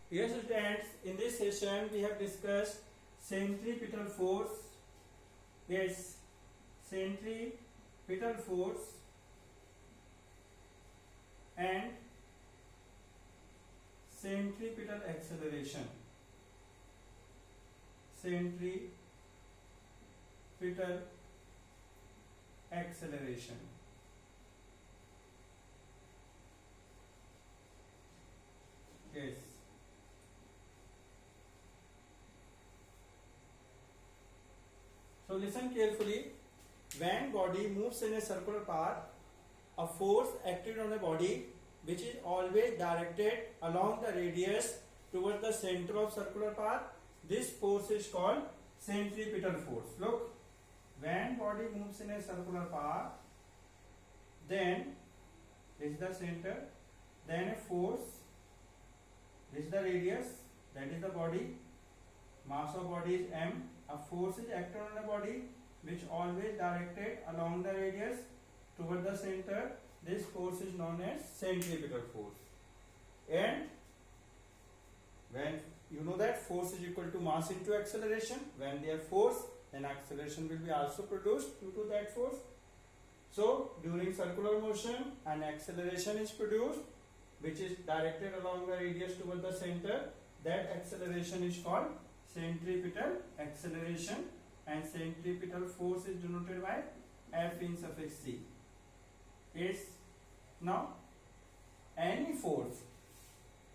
Yes, students, in this session we have discussed centripetal force. Yes, centripetal force and centripetal acceleration. Centripetal acceleration. Yes. So listen carefully. When body moves in a circular path, a force acted on a body which is always directed along the radius towards the center of circular path. This force is called centripetal force. Look, when body moves in a circular path, then this is the center, then a force, this is the radius, that is the body, mass of body is m. A force is acted on the body which always directed along the radius toward the center. This force is known as centripetal force. And when you know that force is equal to mass into acceleration, when there force, then acceleration will be also produced due to that force. So during circular motion, an acceleration is produced which is directed along the radius toward the center. That acceleration is called centripetal acceleration, and centripetal force is denoted by F in suffix c. Is now any force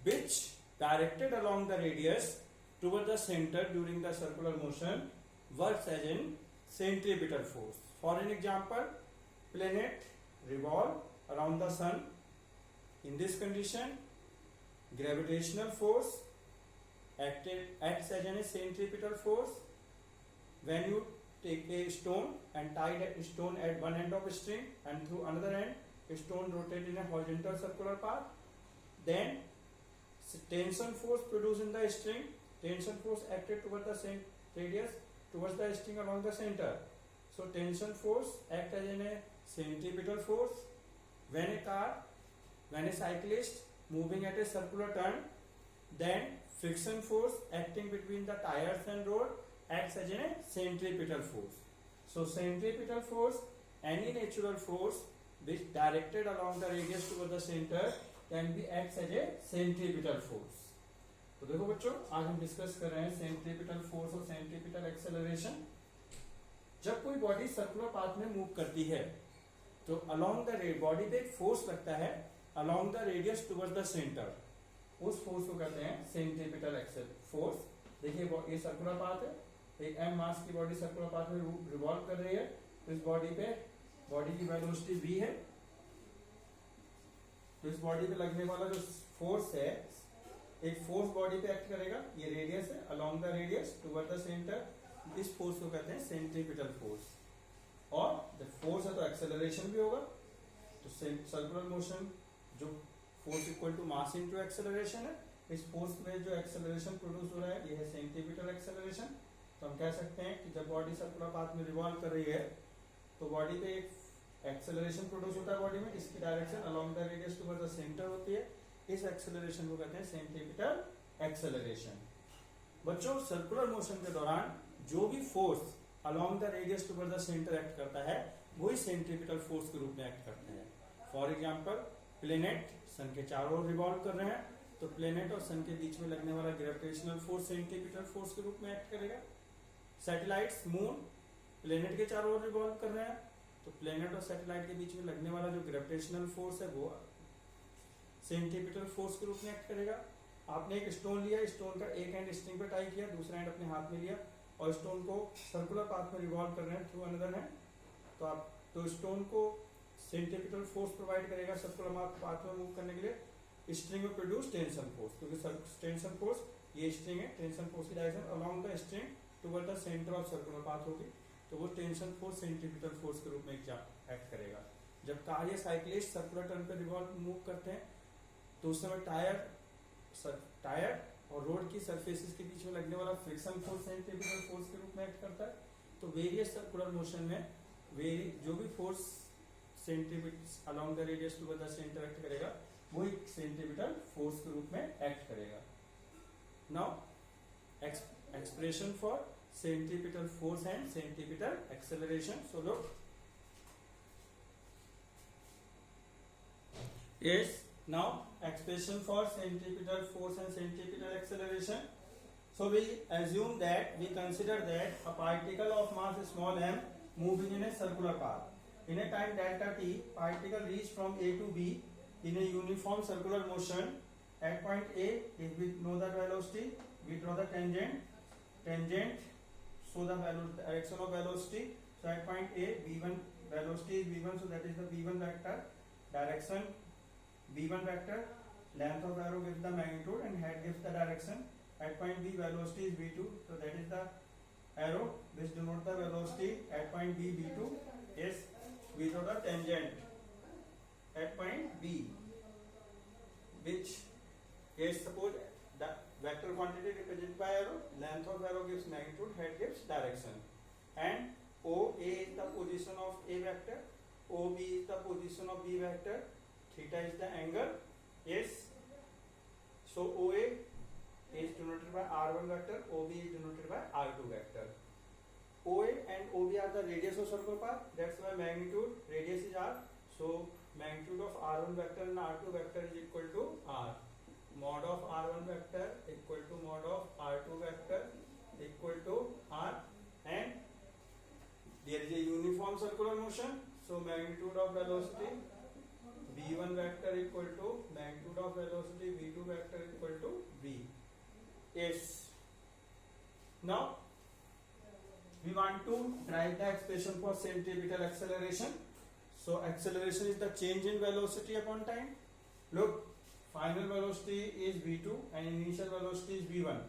which directed along the radius toward the center during the circular motion works as in centripetal force. For an example, planet revolve around the sun. In this condition, gravitational force acts as a centripetal force. When you take a stone and tie that stone at one end of a string, and through another end a stone rotates in a horizontal circular path, then tension force produced in the string, tension force acted towards the radius towards the string along the center. So tension force acts as a centripetal force. When a cyclist moving at a circular turn, then friction force acting between the tires and road acts as a centripetal force. So centripetal force, any natural force which directed along the radius toward the center, can be acts as a centripetal force. तो देखो बच्चों, आज हम discuss कर रहे हैं centripetal force और centripetal acceleration. जब कोई बॉडी सर्कुलर पाथ में मूव करती है तो अलोंग द बॉडी पे एक फोर्स लगता है along the radius towards the centre. उस फोर्स को कहते हैं सेंट्रीपिटल एक्सेल फोर्स. देखिए ये सर्कुलर पाथ है, एक m मास की बॉडी सर्कुलर पाथ में रिवॉल्व कर रही है. तो इस बॉडी पे बॉडी की वेलोसिटी v है. तो इस बॉडी पे लगने वाला जो फोर्स है, एक फोर्स बॉडी पे एक्ट करेगा. ये रेडियस है, along the radius toward the centre. इस फोर्स को कहते हैं सेंट्रीपिटल फोर्स. और जब फोर्स है तो एक्सेलरेशन भी होगा. तो सर्कुलर मोशन जो force equal to mass into acceleration है, इस फोर्स में जो एक्सेलरेशन प्रोड्यूस हो रहा है ये है सेंट्रीपिटल एक्सेलरेशन. तो हम कह सकते हैं कि जब बॉडी सर्कुलर पाथ में रिवॉल्व कर रही है तो बॉडी पे एक एक्सेलरेशन प्रोड्यूस होता है बॉडी में. इसकी direction along the radius toward the centre होती है. इस एक्सेलरेशन को कहते हैं सेंट्रीपिटल एक्सेलरेशन. बच्चों, सर्कुलर मोशन के दौरान जो भी force along the radius toward the centre act करता है वही सेंट्रीपिटल फोर्स के रूप में एक्ट करते हैं. फॉर एग्जाम्पल, प्लेनेट सन के चारों ओर रिवॉल्व कर रहे हैं तो प्लेनेट और सन के बीच में लगने वाला ग्रेविटेशनल फोर्स सेंट्रीपिटल फोर्स के रूप में एक्ट करेगा. सैटेलाइट्स मून प्लेनेट के चारों ओर रिवॉल्व कर रहे हैं तो प्लेनेट और सैटेलाइट के बीच में लगने वाला जो ग्रेविटेशनल फोर्स है वो सेंट्रीपिटल फोर्स के रूप में एक्ट करेगा. आपने एक स्टोन लिया, स्टोन का एक एंड स्ट्रिंग पे टाई किया, दूसरा एंड अपने हाथ में लिया और स्टोन को सर्कुलर पाथ में रिवॉल्व कर रहे हैं थ्रू अनदर हैंड. तो स्टोन को सेंट्रीपिटल फोर्स प्रोवाइड करेगा सर्कुलर पाथ में मूव करने के लिए. स्ट्रिंग में प्रोड्यूस टेंशन फोर्स, क्योंकि टेंशन फोर्स ये स्ट्रिंग है, टेंशन फोर्स की direction along the string toward the centre of circular path होगी. तो वो टेंशन फोर्स सेंट्रीपिटल फोर्स के रूप में एक्ट करेगा. जब कार या साइकिलिस्ट सर्कुलर टर्न पे रिवॉल्व मूव करते हैं तो उस समय टायर और रोड की सरफेसेस के बीच में लगने वाला फ्रिक्शन फोर्स सेंट्रीपिटल फोर्स के रूप में एक्ट करता है. तो वेरियस सर्कुलर मोशन में जो भी force centripetal along the radius toward the centre act करेगा वो एक सेंट्रीपिटल फोर्स के रूप में एक्ट करेगा. expression for centripetal force and centripetal acceleration. So look, yes, now expression for centripetal force and centripetal acceleration. So we assume that we consider that a particle of mass small m moving in a circular path. In a time delta t, particle reach from A to B in a uniform circular motion. At point A, if we know the velocity, we draw the tangent, so the direction of velocity. So at point A, v1 velocity is v1, so that is the v1 vector, direction v1 vector, length of arrow gives the magnitude and head gives the direction. At point B, velocity is v2, so that is the arrow which denotes the velocity. At point B, v2 is we draw the tangent at point B, which is suppose the vector quantity represented by arrow, length of arrow gives magnitude, head gives direction, and OA is the position of A vector, OB is the position of B vector, theta is the angle. Yes, so OA is denoted by R1 vector, OB is denoted by R2 vector. OA and OB are the radius of circular path, that's why magnitude, radius is R, so magnitude of R1 vector and R2 vector is equal to R. Mod of R1 vector equal to mod of R2 vector equal to R, and there is a uniform circular motion, so magnitude of velocity v1 vector equal to magnitude of velocity v2 vector equal to v. Yes. Now we want to derive the expression for centripetal acceleration. So acceleration is the change in velocity upon time. Look, final velocity is v2 and initial velocity is v1.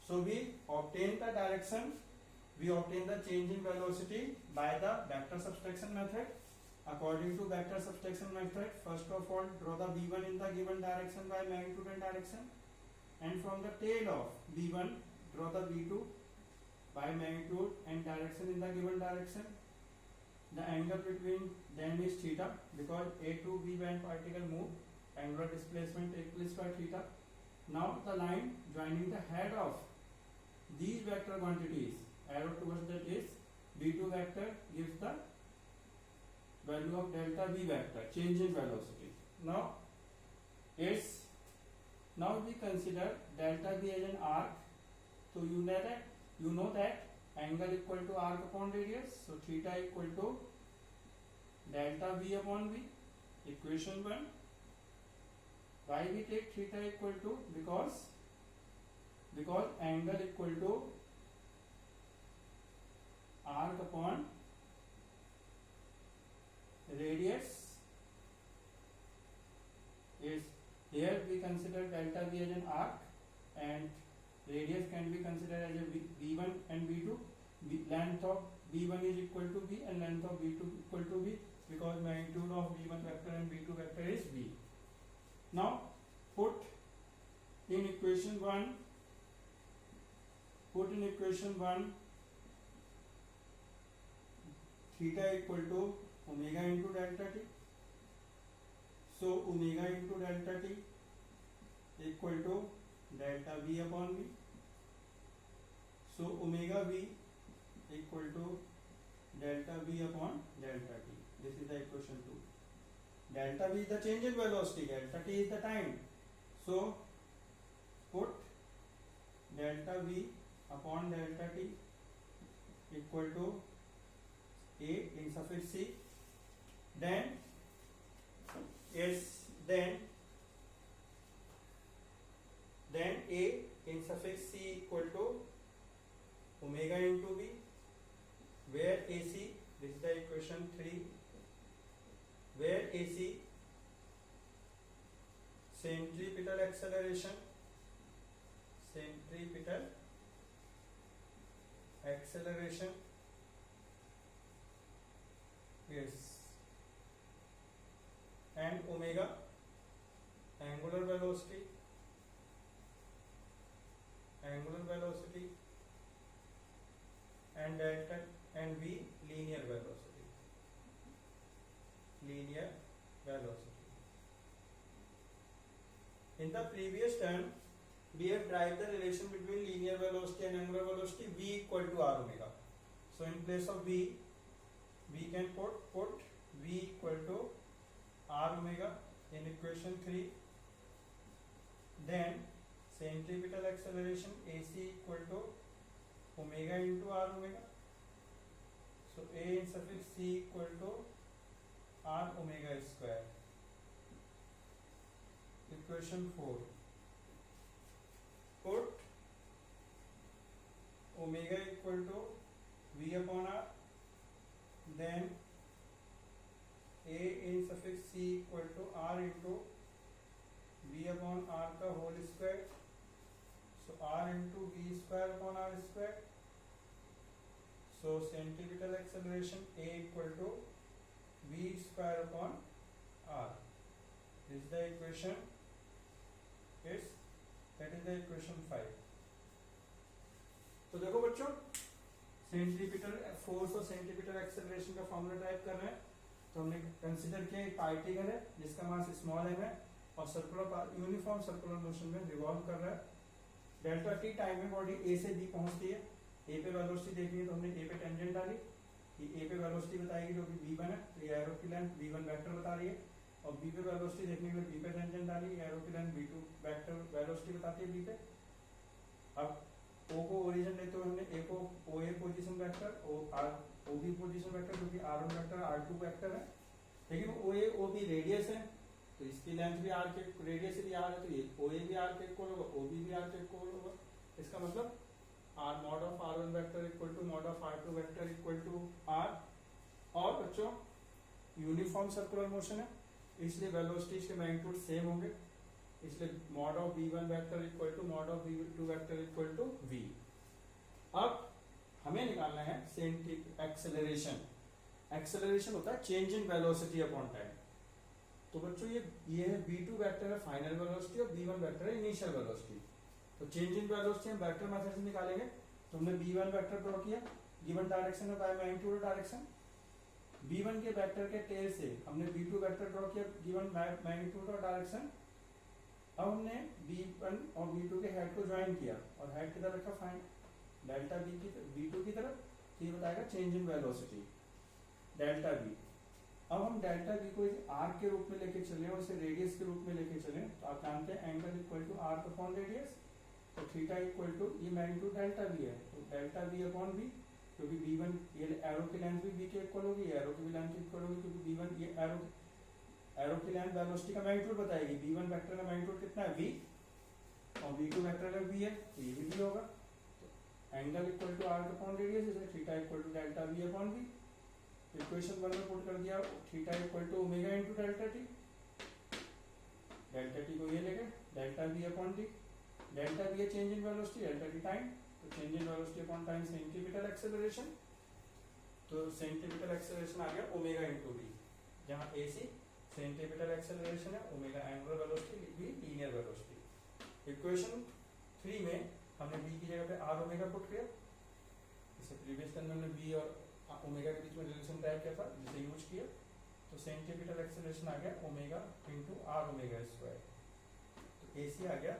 So we obtain the direction, we obtain the change in velocity by the vector subtraction method. According to vector subtraction method, first of all draw the v1 in the given direction by magnitude and direction, and from the tail of v1 draw the v2 by magnitude and direction in the given direction. The angle between them is theta, because A to B when particle move, angular displacement takes place by theta. Now the line joining the head of these vector quantities, arrow towards that is v2 vector, gives the value of delta v vector, change in velocity. Now we consider delta v as an arc. So you know that angle equal to arc upon radius, so theta equal to delta v upon v, equation 1. Why we take theta equal to? Because angle equal to arc upon radius is, here we consider delta v as an arc and radius can be considered as a v1 and v2. Length of v1 is equal to v and length of v2 equal to v, because magnitude of v1 vector and v2 vector is v. Now put in equation 1 theta equal to omega into delta t. So omega into delta t equal to delta v upon v. So omega v equal to delta v upon delta t. This is the equation 2. Delta v is the change in velocity, delta t is the time. So put delta v upon delta t equal to A in suffix c. Then A in suffix c equal to omega into v, where AC, this is the equation 3, where AC centripetal acceleration, yes, and omega angular velocity, and delta and v linear velocity. In the previous term we have derived the relation between linear velocity and angular velocity v equal to r omega. So in place of v, we can put v equal to r omega in equation 3. Then centripetal acceleration ac equal to omega into r omega. So a in suffix c equal to r omega square. Equation 4, put omega equal to v upon r, then a in suffix c equal to r into v upon r का whole square. So r into v square upon r square. So centripetal acceleration a equal to v square upon r. This is the equation. That is the equation 5. तो देखो बच्चों, centripetal force और centripetal acceleration का formula type कर रहे हैं. तो हमने कंसीडर किया एक पार्टिकल है जिसका मास स्मॉल m है और सर्कुलर यूनिफॉर्म सर्कुलर मोशन में रिवॉल्व कर रहा है. डेल्टा टी टाइम में बॉडी ए से बी पहुंचती है. ए पे वेलोसिटी देखनी है तो हमने ए पे टेंजेंट डाली. ये ए पे वेलोसिटी बताएगी जो कि v1 है, तो ये एरो की लेंथ v1 वेक्टर बता रही है. और बी पे वेलोसिटी देखने के लिए बी पे टेंजेंट डाली, एरो की लेंथ v2 वेक्टर वेलोसिटी बताती है बी पे. अब ओ को ओरिजिन लेते हुए हमने ए को O A position vector, O B position vector जो कि r1 वेक्टर r2 वेक्टर है. लेकिन ओ ए ओ बी रेडियस है तो इसकी लेंथ भी r के रेडियस भी r है, तो ये ओ ए भी r के इक्वल होगा, ओ बी भी r के इक्वल होगा. इसका मतलब r mod of r1 vector equal to mod of r2 vector equal to r. और बच्चों यूनिफॉर्म सर्कुलर मोशन है इसलिए वेलोसिटीज के मैग्नीट्यूड सेम होंगे, इसलिए mod of v1 vector equal to mod of v2 vector equal to v. अब हमें निकालना है एक्सेलरेशन. एक्सेलरेशन होता है change in velocity upon time. तो बच्चों ये है v2 वेक्टर है फाइनल वेलोसिटी और v1 वेक्टर है इनिशियल वेलोसिटी. तो चेंज इन वेलोसिटी हम वेक्टर मेथड से निकालेंगे. तो हमने v1 वेक्टर ड्रॉ किया गिवन डायरेक्शन में बाय मैग्नीट्यूड डायरेक्शन. v1 के वेक्टर के टेल से हमने v2 वेक्टर ड्रॉ किया गिवन मैग्नीट्यूड और डायरेक्शन. अब हमने v1 और v2 के हेड को ज्वाइन किया और हेड की तरफ रखा फाइंड डेल्टा v की v2 की तरफ. तो ये बताएगा change in velocity delta v. अब हम डेल्टा v को r के रूप में लेके चले और इसे रेडियस के रूप में लेके चले तो आप जानते हैं angle equal to r upon radius. तो थीटा इक्वल टू ये मैग्नीट्यूड डेल्टा v है तो डेल्टा v अपॉन v, क्योंकि v1 ये एरो की लेंथ भी v के इक्वल होगी, एरो की भी लेंथ इक्वल होगी क्योंकि v1 ये एरो की लेंथ वेलोसिटी का मैग्नीट्यूड बताएगी. v1 वेक्टर का मैग्नीट्यूड कितना है v और v2 वेक्टर का v है तो ये भी v होगा. तो angle equal to r upon radius इसलिए theta equal to delta v upon v. Equation 1 में पुट कर दिया theta equal to omega into delta T. Delta T को ये लेंगे delta v upon T. Delta v है change in velocity, delta T time. तो change in velocity upon time centripetal acceleration. तो centripetal acceleration आ गया ओमेगा इनटू v, जहां ac centripetal acceleration है, omega angular velocity, v linear velocity. Equation 3 में हमने v की जगह पे r ओमेगा पुट किया. इससे प्रीवियस टर्म में हमने v और ओमेगा के बीच में रिलेशन टाइप किया था जिसे यूज किया. तो सेंट्रीपिटल एक्सेलरेशन आ गया omega into r omega square. तो ac आ गया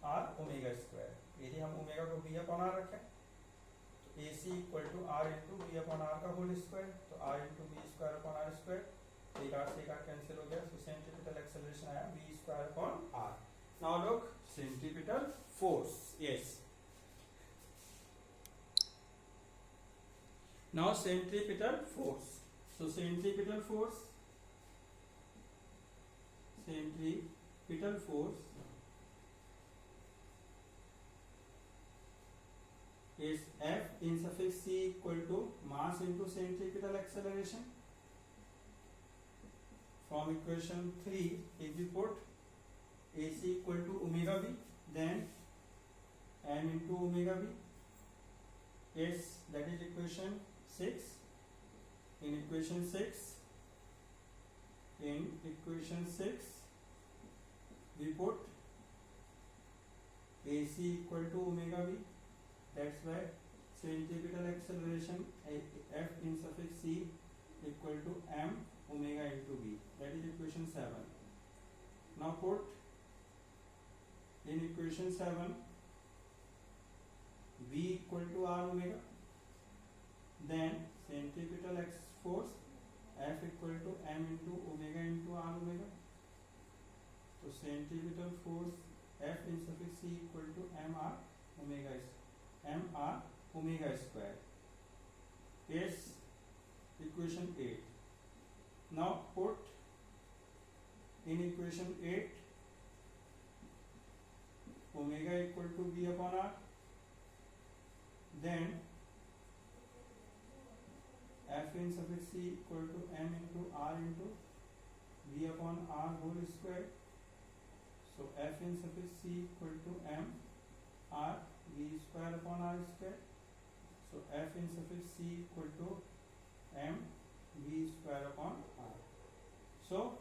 r ओमेगा स्क्वायर. यदि हम ओमेगा को v अपॉन r रखें तो ac equal to r into v upon r का होल स्क्वायर. तो r into v square upon r square. एक r से एक r कैंसिल हो गया. तो सेंट्रीपिटल एक्सेलरेशन आया v square upon r. Now look centripetal force. Yes, now centripetal force. So centripetal force is F in suffix c equal to mass into centripetal acceleration. From equation 3, if we put AC equal to omega v, then m into omega v. Yes, that is equation 6. In equation 6, we put AC equal to omega v. That's why centripetal acceleration F in suffix c equal to m omega into v. That is equation 7. Now put in equation 7 V equal to R omega, then centripetal force F equal to m into omega into R omega. So centripetal force F in suffix c equal to mr omega square is equation 8. Now put in equation 8 omega equal to b upon r, then F in suffix c equal to m into r into b upon r whole square. So F in suffix c equal to m r v square upon r square. So F in suffix c equal to m v square upon r. So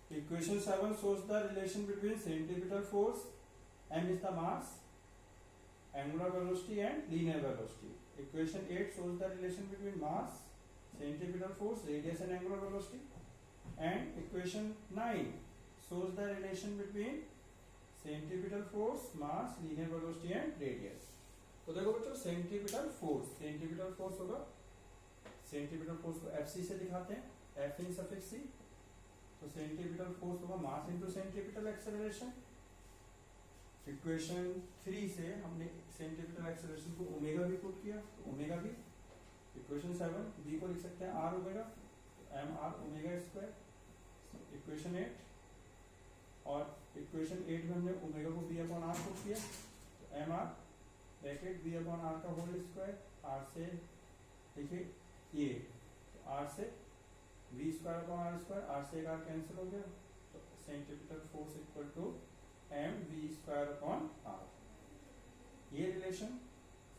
equation 7 shows the relation between centripetal force, m is the mass, angular velocity and linear velocity. Equation 8 shows the relation between mass, centripetal force, radius and angular velocity. And equation 9 shows the relation between centripetal force, mass, linear velocity and radius. तो देखो बच्चों centripetal force होगा, centripetal force को Fc से दिखाते हैं, F इन suffix c. तो centripetal force होगा mass into centripetal acceleration. Equation 3 से हमने सेंट्रीपिटल एक्सेलरेशन को ओमेगा भी पुट किया, तो ओमेगा भी इक्वेशन 7 b को लिख सकते हैं r omega, M R omega square. Equation 8 और इक्वेशन 8 में हमने ओमेगा को b अपॉन r पुट किया, तो M R bracket b upon r का होल स्क्वायर, r से देखिए ये तो r से v square upon r square, r से एक r कैंसिल हो गया, तो centripetal force equal to M V square upon R. ये relation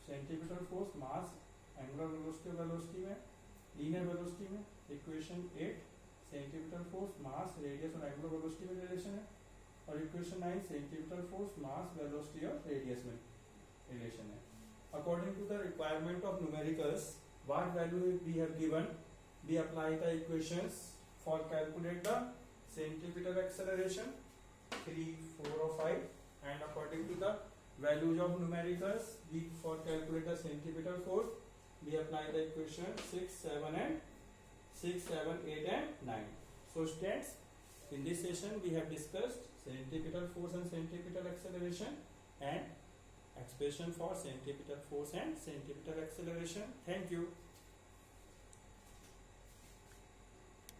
centripetal force, mass, angular velocity velocity में, लीनियर वेलोसिटी में. Equation 8 centripetal force, mass, radius और angular velocity में रिलेशन है. और इक्वेशन 9 सेंट्रीपिटल फोर्स, मास, वेलोसिटी और रेडियस में relation है. According to the requirement of numericals, what value we have given, we apply the equations for calculate the centripetal acceleration 3, 4 or 5, and according to the values of numericals, we for calculate the centripetal force, we apply the equation 6, 7 and 6, 7, 8 and 9. So students, in this session we have discussed centripetal force and centripetal acceleration and expression for centripetal force and centripetal acceleration. Thank you.